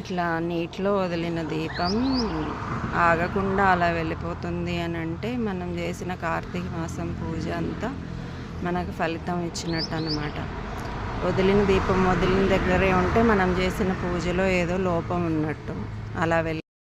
ఇట్లా నీటిలో వదిలిన దీపం ఆగకుండా అలా వెళ్ళిపోతుంది అని అంటే మనం చేసిన కార్తీక మాసం పూజ అంతా మనకు ఫలితం ఇచ్చినట్టు అన్నమాట. వదిలిన దీపం వదిలిన దగ్గరే ఉంటే మనం చేసిన పూజలో ఏదో లోపం ఉన్నట్టు. అలా వెళ్ళి